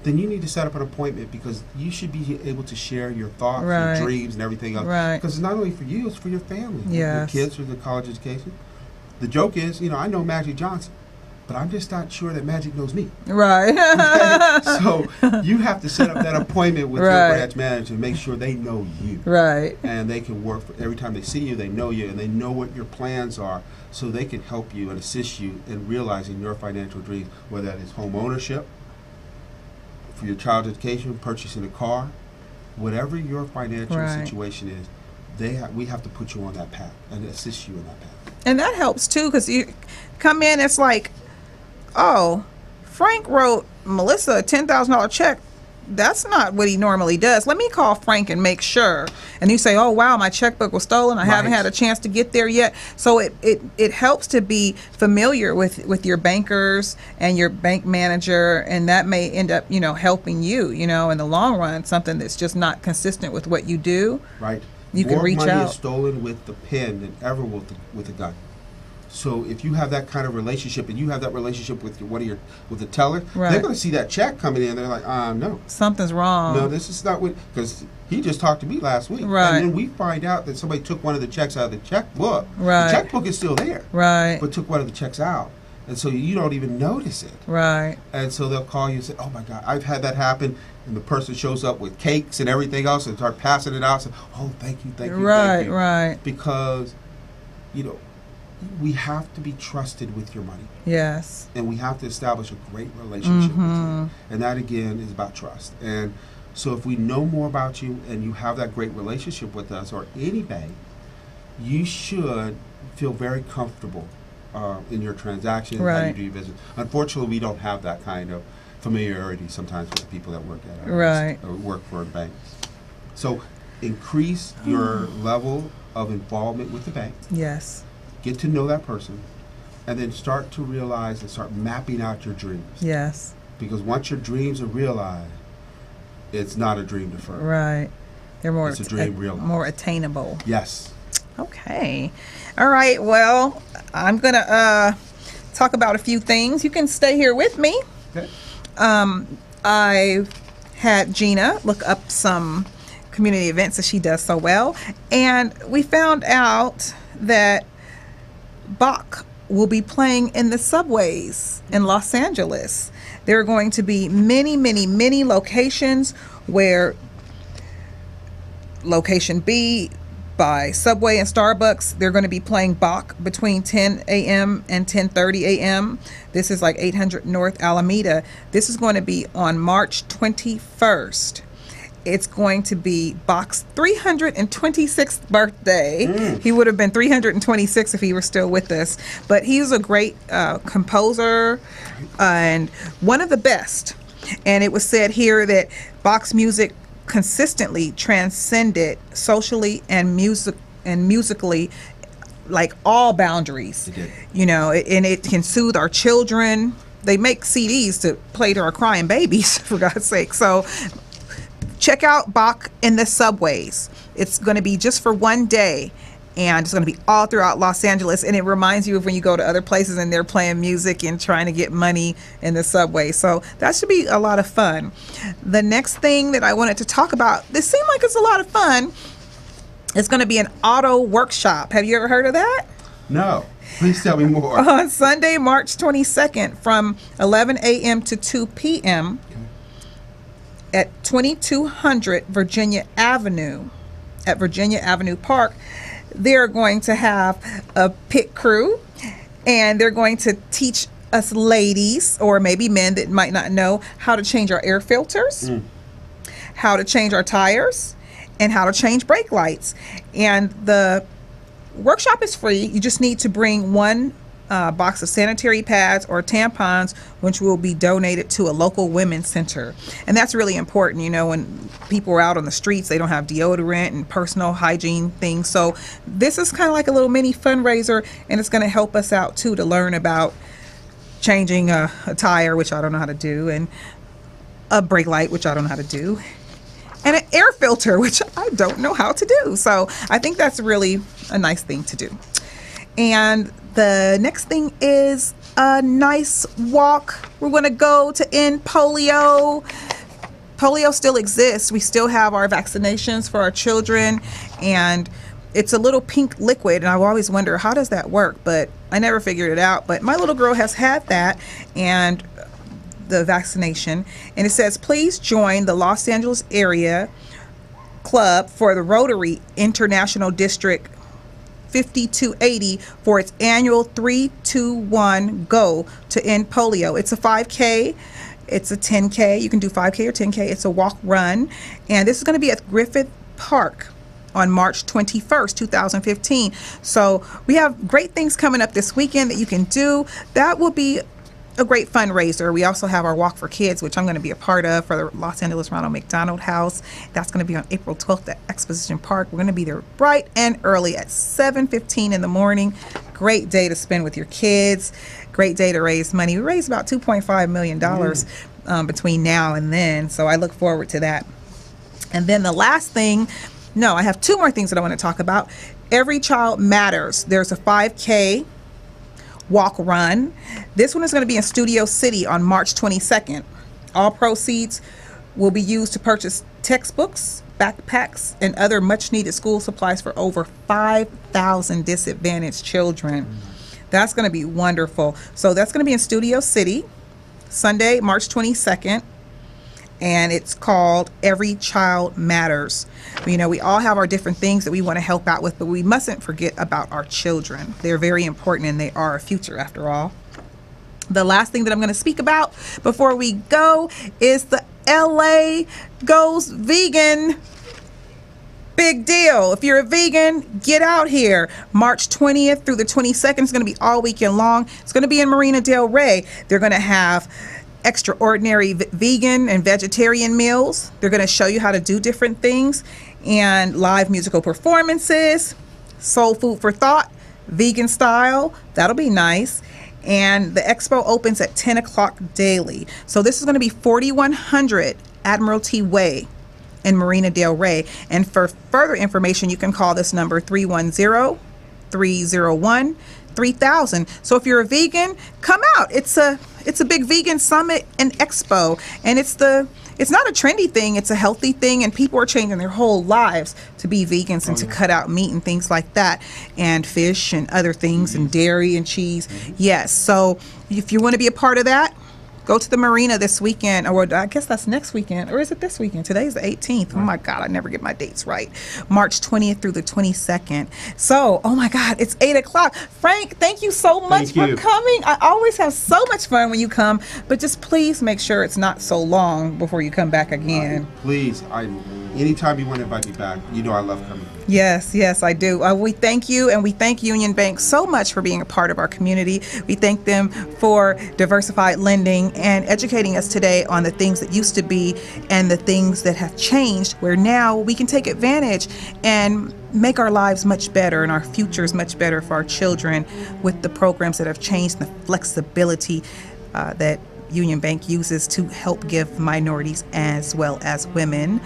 then you need to set up an appointment because you should be able to share your thoughts, your dreams, and everything else. Right. Because it's not only for you, it's for your family, your kids, for the college education. The joke is, I know Magic Johnson, but I'm just not sure that Magic knows me. Right. Okay? So you have to set up that appointment with your branch manager and make sure they know you. Right. And they can work every time they see you, they know you, and they know what your plans are, so they can help you and assist you in realizing your financial dreams, whether that is home ownership, for your child's education, purchasing a car, whatever your financial situation is, we have to put you on that path and assist you in that path. And that helps too, because you come in, it's like, oh, Frank wrote Melissa a $10,000 check. That's not what he normally does. Let me call Frank and make sure. And you say, oh, wow, my checkbook was stolen. I haven't had a chance to get there yet. So it helps to be familiar with your bankers and your bank manager, and that may end up, helping you, in the long run, something that's just not consistent with what you do. Right. You can reach out. More money is stolen with the pen than ever with a gun. So if you have that kind of relationship and you have that relationship with with the teller, they're going to see that check coming in. They're like, no. Something's wrong. No, this is not what, because he just talked to me last week. Right. And then we find out that somebody took one of the checks out of the checkbook. Right. The checkbook is still there. Right. But took one of the checks out. And so you don't even notice it. Right. And so they'll call you and say, oh my God, I've had that happen. And the person shows up with cakes and everything else and start passing it out. So, oh, thank you. Right. Because, we have to be trusted with your money. Yes. And we have to establish a great relationship with you. And that, again, is about trust. And so if we know more about you and you have that great relationship with us or any bank, you should feel very comfortable in your transactions, how you do your business. Unfortunately, we don't have that kind of familiarity sometimes with the people that work at our or work for banks. So increase your level of involvement with the bank. Yes. Get to know that person, and then start to realize and start mapping out your dreams. Yes. Because once your dreams are realized, it's not a dream deferred. Right. They're more it's a dream realized. More attainable. Yes. Okay. All right. Well, I'm going to talk about a few things. You can stay here with me. Okay. I had Gina look up some community events that she does so well, and we found out that Bach will be playing in the subways in Los Angeles. There are going to be many, many, many locations where location B by Subway and Starbucks, they're going to be playing Bach between 10 a.m. and 10:30 a.m. This is like 800 North Alameda. This is going to be on March 21st. It's going to be Bach's 326th birthday. He would have been 326 if he were still with us. But he's a great composer and one of the best. And it was said here that Bach's music consistently transcended socially and musically, like all boundaries. It did. You know, and it can soothe our children. They make CDs to play to our crying babies, for God's sake. So check out Bach in the subways. It's going to be just for one day, and it's going to be all throughout Los Angeles. And it reminds you of when you go to other places and they're playing music and trying to get money in the subway. So that should be a lot of fun. The next thing that I wanted to talk about, this seemed like it's a lot of fun. It's going to be an auto workshop. Have you ever heard of that? No. Please tell me more. On Sunday, March 22nd from 11 a.m. to 2 p.m. at 2200 Virginia Avenue at Virginia Avenue Park. They're going to have a pit crew, and they're going to teach us ladies, or maybe men that might not know, how to change our air filters, how to change our tires, and how to change brake lights. And the workshop is free. You just need to bring one box of sanitary pads or tampons, which will be donated to a local women's center. And that's really important. You know, when people are out on the streets, they don't have deodorant and personal hygiene things. So this is kind of like a little mini fundraiser, and it's going to help us out too, to learn about changing a tire, which I don't know how to do, and a brake light, which I don't know how to do, and an air filter, which I don't know how to do. So I think that's really a nice thing to do. And the next thing is a nice walk. We're going to go to end polio. Polio still exists. We still have our vaccinations for our children, and it's a little pink liquid, and I always wonder, how does that work? But I never figured it out. But my little girl has had that, and the vaccination, and it says, please join the Los Angeles area club for the Rotary International District 5280 for its annual 3-2-1 go to end polio. It's a 5K, it's a 10K. You can do 5K or 10K. It's a walk run, and this is going to be at Griffith Park on March 21st, 2015. So we have great things coming up this weekend that you can do. That will be a great fundraiser. We also have our Walk for Kids, which I'm going to be a part of, for the Los Angeles Ronald McDonald House. That's going to be on April 12th at Exposition Park. We're going to be there bright and early at 7:15 in the morning. Great day to spend with your kids. Great day to raise money. We raised about $2.5 million between now and then, so I look forward to that. And then the last thing, I have two more things that I want to talk about. Every Child Matters. There's a 5K walk run. This one is going to be in Studio City on March 22nd. All proceeds will be used to purchase textbooks, backpacks, and other much needed school supplies for over 5,000 disadvantaged children. That's going to be wonderful. So that's going to be in Studio City, Sunday, March 22nd and it's called Every Child Matters. You know, we all have our different things that we want to help out with, but we mustn't forget about our children. They're very important, and they are our future after all. The last thing that I'm going to speak about before we go is the LA Goes Vegan. Big deal. If you're a vegan, get out here. March 20th through the 22nd is going to be all weekend long. It's going to be in Marina Del Rey. They're going to have extraordinary vegan and vegetarian meals. They're going to show you how to do different things, and live musical performances, soul food for thought, vegan style. That'll be nice. And the expo opens at 10 o'clock daily. So this is going to be 4100 Admiralty Way in Marina Del Rey. And for further information, you can call this number 310-301-3000. So if you're a vegan, come out. It's a big vegan summit and expo, and it's not a trendy thing, it's a healthy thing, and people are changing their whole lives to be vegans and to cut out meat and things like that, and fish and other things, and dairy and cheese. Yes, so if you want to be a part of that, go to the marina this weekend, or I guess that's next weekend, or is it this weekend? Today's the 18th. Oh my God, I never get my dates right. March 20th through the 22nd. So, oh my God, it's 8 o'clock. Frank, thank you so much for coming. I always have so much fun when you come, but just please make sure it's not so long before you come back again. Please, anytime you want to invite me back, you know I love coming. Yes, I do. We thank you, and we thank Union Bank so much for being a part of our community. We thank them for diversified lending and educating us today on the things that used to be and the things that have changed, where now we can take advantage and make our lives much better and our futures much better for our children with the programs that have changed, the flexibility that Union Bank uses to help give minorities as well as women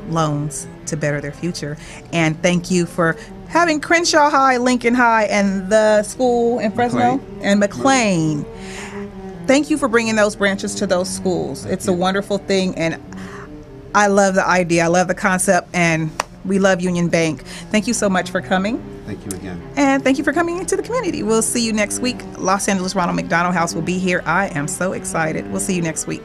loans to better their future. And thank you for having Crenshaw High, Lincoln High, and the school in Fresno and McLean. Thank you for bringing those branches to those schools. It's a wonderful thing, and I love the idea. I love the concept, and we love Union Bank. Thank you so much for coming. Thank you again. And thank you for coming into the community. We'll see you next week. Los Angeles Ronald McDonald House will be here. I am so excited. We'll see you next week.